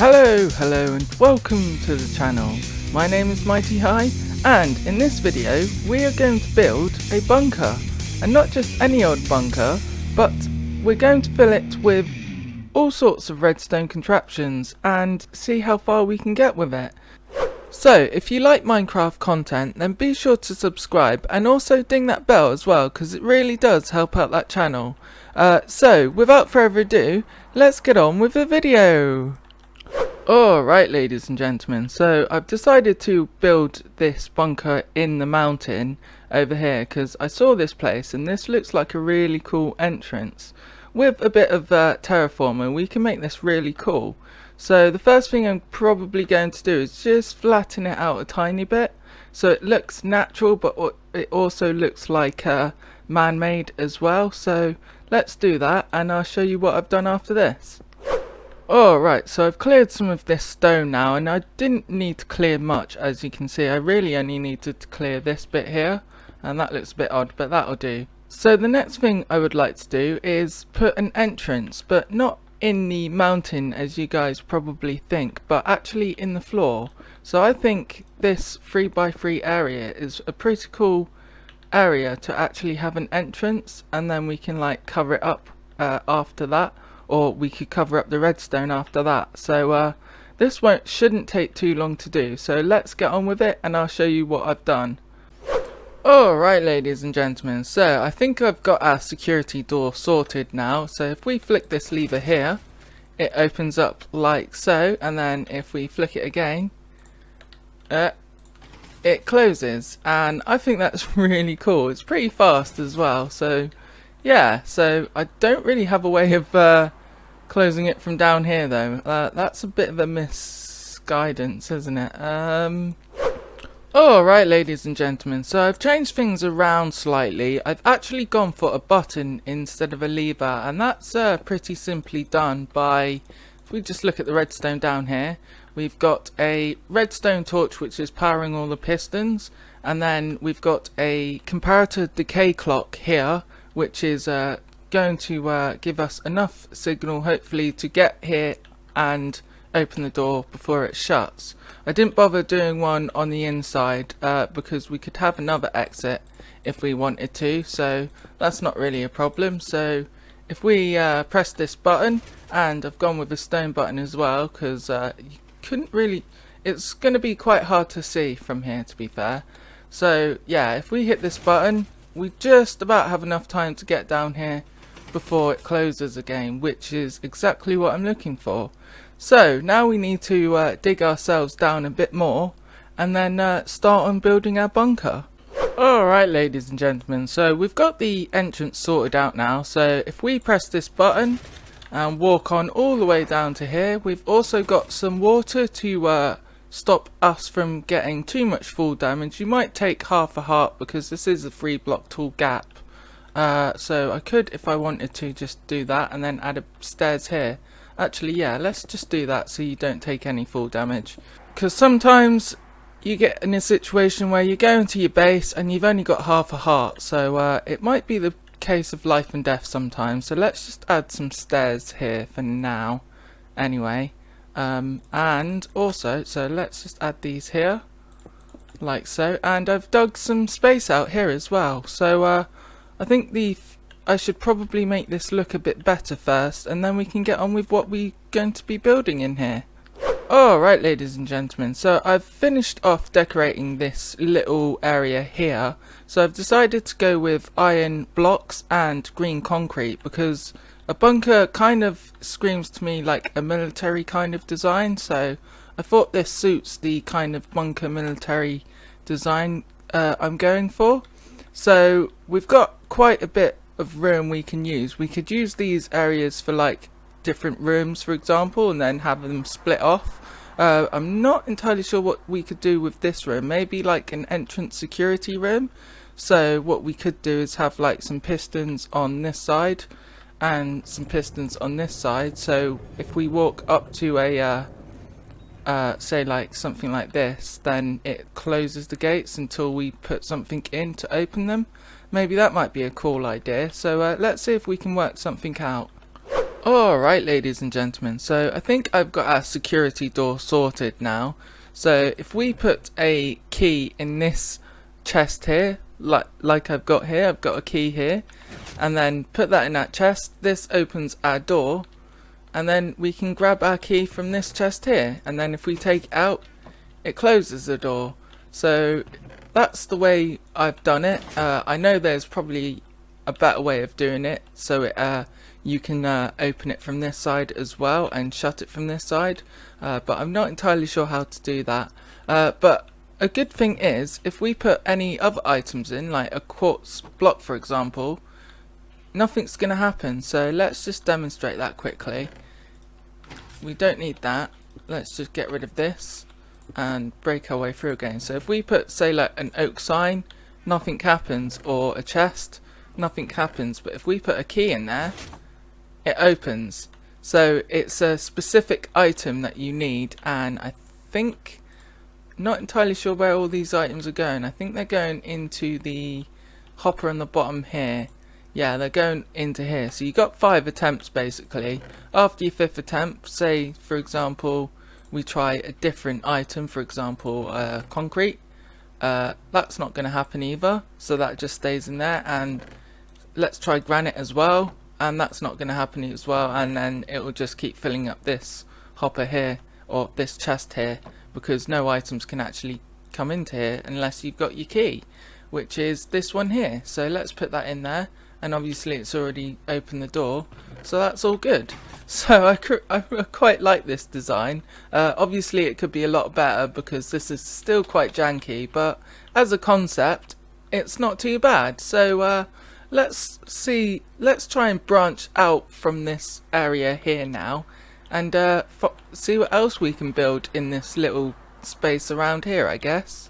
Hello and welcome to the channel. My name is MightyHighs and in this video we are going to build a bunker, and not just any old bunker, but we're going to fill it with all sorts of redstone contraptions and see how far we can get with it. So if you like Minecraft content, then be sure to subscribe and also ding that bell as well, because it really does help out that channel. So without further ado, let's get on with the video. Alright ladies and gentlemen, so I've decided to build this bunker in the mountain over here because I saw this place and this looks like a really cool entrance. With a bit of terraforming we can make this really cool. So the first thing I'm probably going to do is just flatten it out a tiny bit so it looks natural, but it also looks like man-made as well. So let's do that and I'll show you what I've done after this. Alright, so I've cleared some of this stone now, and I didn't need to clear much, as you can see. I really only needed to clear this bit here, and that looks a bit odd, but that'll do. So the next thing I would like to do is put an entrance, but not in the mountain as you guys probably think, but actually in the floor. So I think this 3x3 area is a pretty cool area to actually have an entrance, and then we can like cover it up after that. Or we could cover up the redstone after that. So this shouldn't take too long to do. So let's get on with it and I'll show you what I've done. Alright ladies and gentlemen, so I think I've got our security door sorted now. So if we flick this lever here, it opens up like so. And then if we flick it again, it closes. And I think that's really cool. It's pretty fast as well. So yeah, so I don't really have a way of closing it from down here though. That's a bit of a misguidance, isn't it? Alright ladies and gentlemen, so I've changed things around slightly. I've actually gone for a button instead of a lever, and that's pretty simply done by, if we just look at the redstone down here, we've got a redstone torch which is powering all the pistons, and then we've got a comparator decay clock here which is going to give us enough signal hopefully to get here and open the door before it shuts. I didn't bother doing one on the inside because we could have another exit if we wanted to, so that's not really a problem. So if we press this button, and I've gone with a stone button as well because you couldn't really, it's going to be quite hard to see from here to be fair. So yeah, if we hit this button we just about have enough time to get down here before it closes again, which is exactly what I'm looking for. So now we need to dig ourselves down a bit more and then start on building our bunker. Alright ladies and gentlemen, so we've got the entrance sorted out now. So if we press this button and walk on all the way down to here, we've also got some water to stop us from getting too much fall damage. You might take half a heart because this is a 3-block tall gap. So I could, if I wanted to, just do that and then add a stairs here. Actually yeah, let's just do that so you don't take any fall damage, because sometimes you get in a situation where you go into your base and you've only got half a heart, so it might be the case of life and death sometimes. So let's just add some stairs here for now anyway. And also, so let's just add these here like so, and I've dug some space out here as well. So I think I should probably make this look a bit better first, and then we can get on with what we're going to be building in here. Alright ladies and gentlemen, so I've finished off decorating this little area here. So I've decided to go with iron blocks and green concrete because a bunker kind of screams to me like a military kind of design, so I thought this suits the kind of bunker military design I'm going for. So we've got quite a bit of room we can use. We could use these areas for like different rooms for example, and then have them split off. I'm not entirely sure what we could do with this room, maybe like an entrance security room. So what we could do is have like some pistons on this side and some pistons on this side, so if we walk up to a say like something like this, then it closes the gates until we put something in to open them. Maybe that might be a cool idea, so let's see if we can work something out. Alright, ladies and gentlemen, so I think I've got our security door sorted now. So if we put a key in this chest here, like I've got here, I've got a key here, and then put that in that chest, this opens our door, and then we can grab our key from this chest here, and then if we take it out, it closes the door. So that's the way I've done it. I know there's probably a better way of doing it, so you can open it from this side as well and shut it from this side, but I'm not entirely sure how to do that. But a good thing is, if we put any other items in, like a quartz block for example, nothing's going to happen. So let's just demonstrate that quickly. We don't need that. Let's just get rid of this and break our way through again. So if we put, say, like an oak sign, nothing happens, or a chest, nothing happens. But if we put a key in there, it opens. So it's a specific item that you need, and I think, not entirely sure where all these items are going. I think they're going into the hopper on the bottom here. Yeah, they're going into here. So you got 5 attempts basically. After your 5th attempt, say for example we try a different item, for example concrete, that's not going to happen either, so that just stays in there. And let's try granite as well, and that's not going to happen as well, and then it will just keep filling up this hopper here, or this chest here, because no items can actually come into here unless you've got your key, which is this one here. So let's put that in there, and obviously it's already opened the door, so that's all good. So I quite like this design. Obviously it could be a lot better because this is still quite janky, but as a concept it's not too bad. So let's try and branch out from this area here now, and see what else we can build in this little space around here, I guess.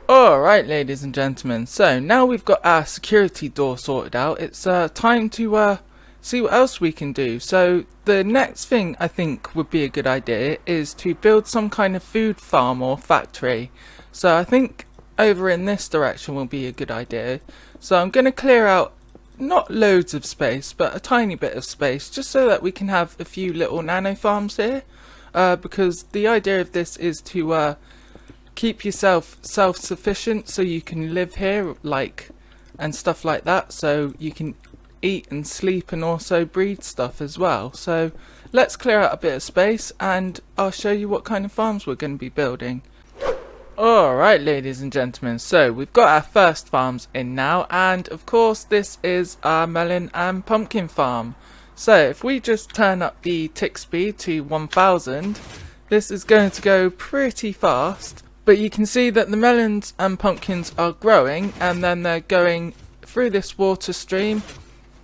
Alright, ladies and gentlemen, so now we've got our security door sorted out, it's time to see what else we can do. So the next thing I think would be a good idea is to build some kind of food farm or factory. So I think over in this direction will be a good idea. So I'm going to clear out not loads of space, but a tiny bit of space, just so that we can have a few little nano farms here, because the idea of this is to keep yourself self-sufficient, so you can live here and stuff like that, so you can eat and sleep and also breed stuff as well. So let's clear out a bit of space and I'll show you what kind of farms we're going to be building. Alright, ladies and gentlemen, so we've got our first farms in now, and of course this is our melon and pumpkin farm. So if we just turn up the tick speed to 1000, this is going to go pretty fast, but you can see that the melons and pumpkins are growing, and then they're going through this water stream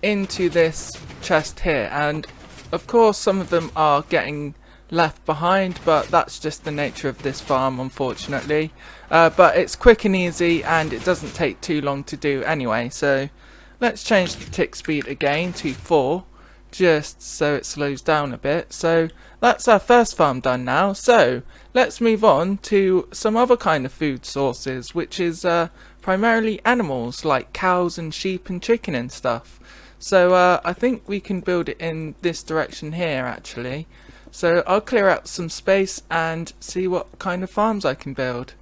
into this chest here, and of course some of them are getting left behind, but that's just the nature of this farm, unfortunately. But it's quick and easy, and it doesn't take too long to do anyway. So let's change the tick speed again to 4, just so it slows down a bit. So that's our first farm done now. So let's move on to some other kind of food sources, which is primarily animals like cows and sheep and chicken and stuff. So I think we can build it in this direction here actually. So I'll clear out some space and see what kind of farms I can build.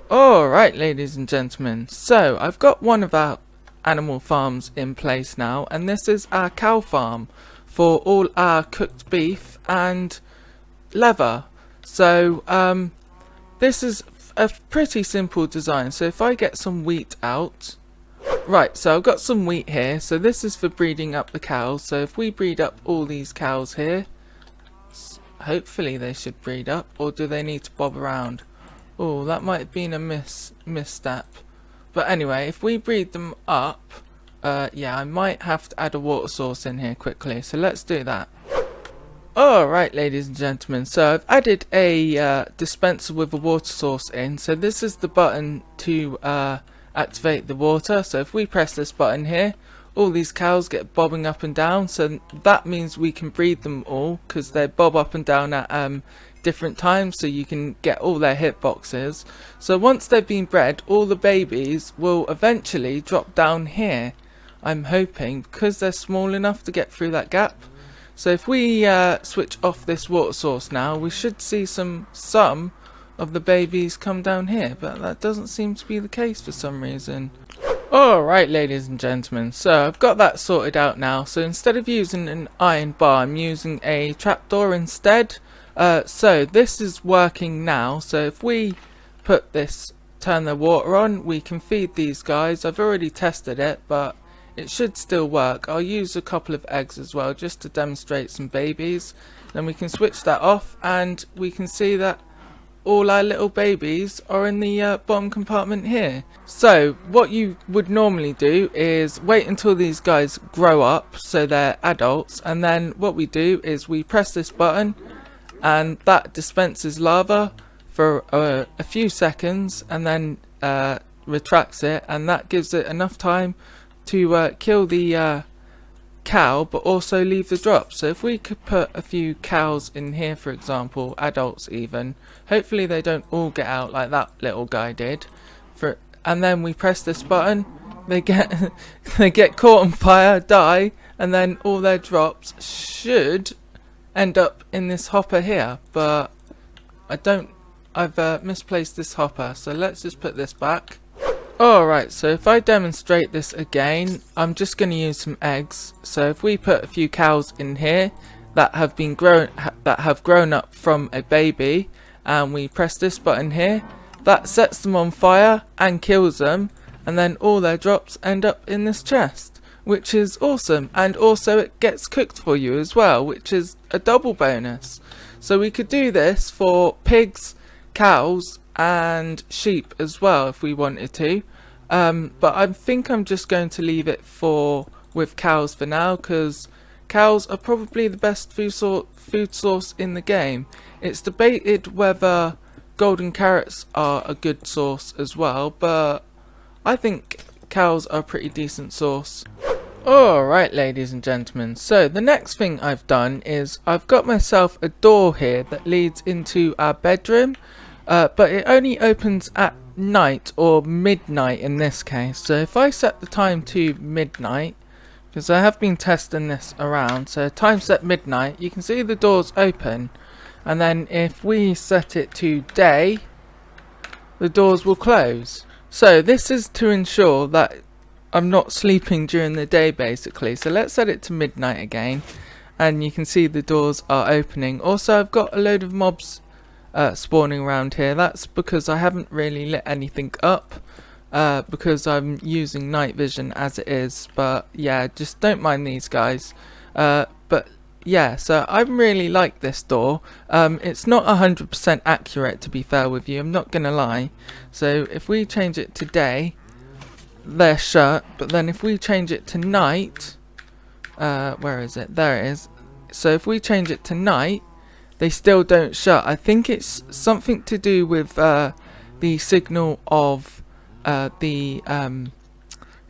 Alright, ladies and gentlemen, so I've got one of our animal farms in place now, and this is our cow farm for all our cooked beef and leather. So this is a pretty simple design. So if I get some wheat out, right, so I've got some wheat here, so this is for breeding up the cows. So if we breed up all these cows here, hopefully they should breed up, or do they need to bob around? Oh, that might have been a misstep. But anyway, if we breed them up, yeah, I might have to add a water source in here quickly, so let's do that. Alright, ladies and gentlemen, so I've added a dispenser with a water source in. So this is the button to activate the water. So if we press this button here, all these cows get bobbing up and down, so that means we can breed them all, because they bob up and down at different times, so you can get all their hitboxes. So once they've been bred, all the babies will eventually drop down here, I'm hoping, because they're small enough to get through that gap. So if we switch off this water source now, we should see some of the babies come down here, but that doesn't seem to be the case for some reason. Alright, ladies and gentlemen, so I've got that sorted out now. So instead of using an iron bar, I'm using a trapdoor instead. So this is working now. So if we turn the water on, we can feed these guys. I've already tested it, but it should still work. I'll use a couple of eggs as well, just to demonstrate some babies. Then we can switch that off, and we can see that all our little babies are in the bottom compartment here. So what you would normally do is wait until these guys grow up, so they're adults, and then what we do is we press this button, and that dispenses lava for a few seconds, and then retracts it, and that gives it enough time to kill the cow, but also leave the drop. So if we could put a few cows in here, for example, adults even, hopefully they don't all get out like that little guy did, and then we press this button, they get they get caught on fire, die, and then all their drops should end up in this hopper here. But I've misplaced this hopper, so let's just put this back. Alright, so if I demonstrate this again, I'm just going to use some eggs. So if we put a few cows in here that have grown up from a baby, and we press this button here, that sets them on fire and kills them, and then all their drops end up in this chest, which is awesome. And also it gets cooked for you as well, which is a double bonus. So we could do this for pigs, cows and sheep as well if we wanted to, but I think I'm just going to leave it with cows for now, because cows are probably the best food source in the game. It's debated whether golden carrots are a good source as well, but I think cows are a pretty decent source. Alright, ladies and gentlemen, so the next thing I've done is I've got myself a door here that leads into our bedroom. But it only opens at night, or midnight in this case. So if I set the time to midnight, because I have been testing this around, so time set midnight, you can see the doors open, and then if we set it to day, the doors will close. So this is to ensure that I'm not sleeping during the day basically. So let's set it to midnight again, and you can see the doors are opening. Also, I've got a load of mobs spawning around here. That's because I haven't really lit anything up, because I'm using night vision as it is. But yeah, just don't mind these guys. But yeah, so I really like this door. It's not 100% accurate, to be fair with you, I'm not gonna lie. So if we change it to day, they're shut, but then if we change it to night, where is it? There it is. So if we change it to night, they still don't shut. I think it's something to do with the signal of the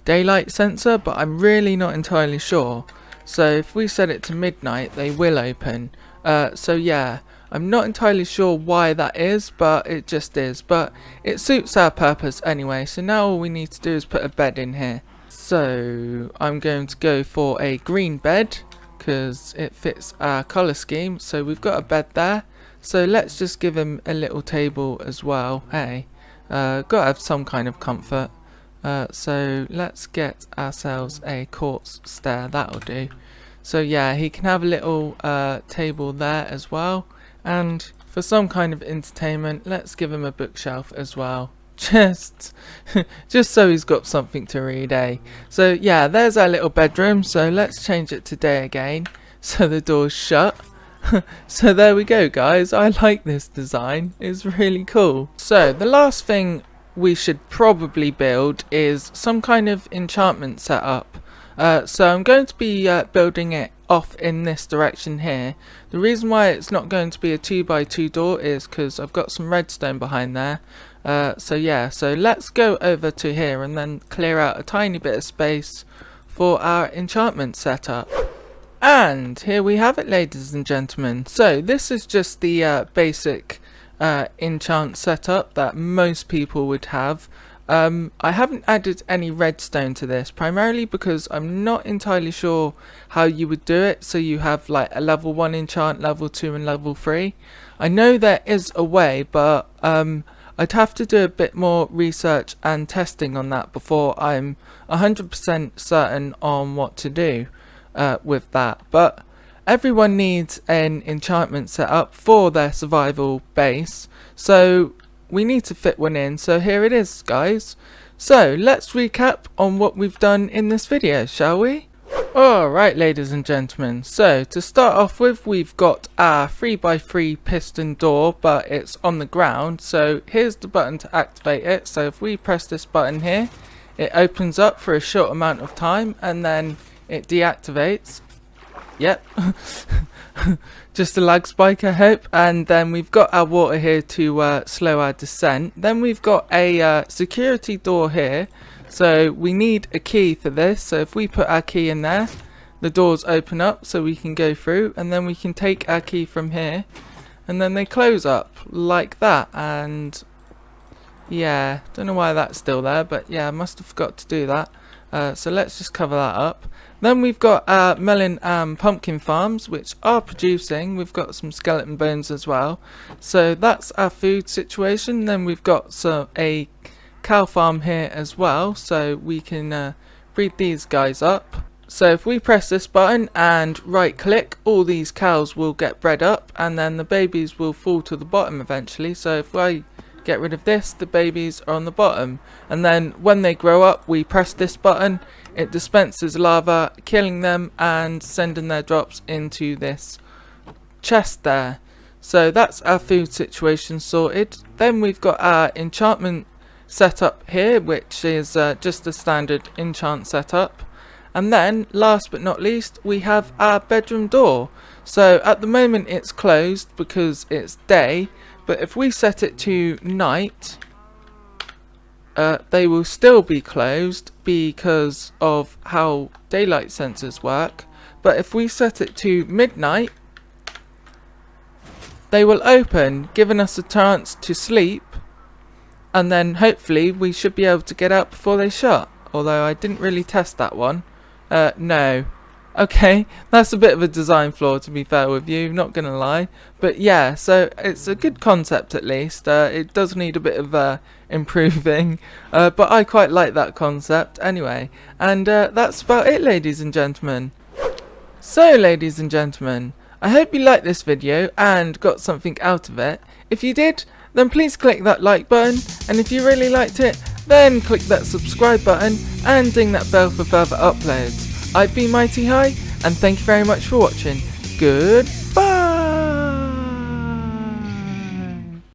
daylight sensor, but I'm really not entirely sure. So if we set it to midnight, they will open. So yeah, I'm not entirely sure why that is, but it just is. But it suits our purpose anyway. So now all we need to do is put a bed in here. So I'm going to go for a green bed, because it fits our colour scheme. So we've got a bed there, so let's just give him a little table as well. Hey, gotta have some kind of comfort. So let's get ourselves a quartz stair, that'll do. So yeah, he can have a little table there as well, and for some kind of entertainment, let's give him a bookshelf as well. Just so he's got something to read, eh? So yeah, there's our little bedroom. So let's change it to day again, so the door's shut. So there we go, guys. I like this design, it's really cool. So the last thing we should probably build is some kind of enchantment setup. So I'm going to be building it off in this direction here. The reason why it's not going to be a 2x2 door is because I've got some redstone behind there. So yeah, so let's go over to here and then clear out a tiny bit of space for our enchantment setup. And here we have it, ladies and gentlemen. So this is just the basic enchant setup that most people would have. I haven't added any redstone to this, primarily because I'm not entirely sure how you would do it. So you have like a level 1 enchant, level 2 and level 3. I know there is a way, but I'd have to do a bit more research and testing on that before I'm 100% certain on what to do with that. But everyone needs an enchantment set up for their survival base, so we need to fit one in. So here it is, guys. So let's recap on what we've done in this video, shall we? Alright, ladies and gentlemen, so to start off with, we've got our 3x3 piston door, but it's on the ground. So here's the button to activate it. So if we press this button here, it opens up for a short amount of time and then it deactivates. Yep. Just a lag spike, I hope. And then we've got our water here to slow our descent. Then we've got a security door here. So we need a key for this. So if we put our key in there, the doors open up so we can go through. And then we can take our key from here. And then they close up like that. And yeah, don't know why that's still there. But yeah, I must have forgot to do that. So let's just cover that up. Then we've got our melon and pumpkin farms, which are producing. We've got some skeleton bones as well. So that's our food situation. Then we've got a cow farm here as well, so we can breed these guys up. So if we press this button and right click, all these cows will get bred up and then the babies will fall to the bottom eventually. So if I get rid of this, the babies are on the bottom, and then when they grow up we press this button, it dispenses lava, killing them and sending their drops into this chest there. So that's our food situation sorted. Then we've got our enchantment setup here, which is just a standard enchant setup. And then last but not least, we have our bedroom door. So at the moment it's closed because it's day, but if we set it to night, they will still be closed because of how daylight sensors work. But if we set it to midnight, they will open, giving us a chance to sleep, and then hopefully we should be able to get out before they shut. Although I didn't really test that one. No. Okay, that's a bit of a design flaw, to be fair with you, not gonna lie. But yeah, so it's a good concept at least. It does need a bit of improving, but I quite like that concept anyway. And that's about it, ladies and gentlemen. So ladies and gentlemen, I hope you liked this video and got something out of it. If you did, then please click that like button, and if you really liked it, then click that subscribe button and ding that bell for further uploads. I've been Mighty High, and thank you very much for watching. Goodbye!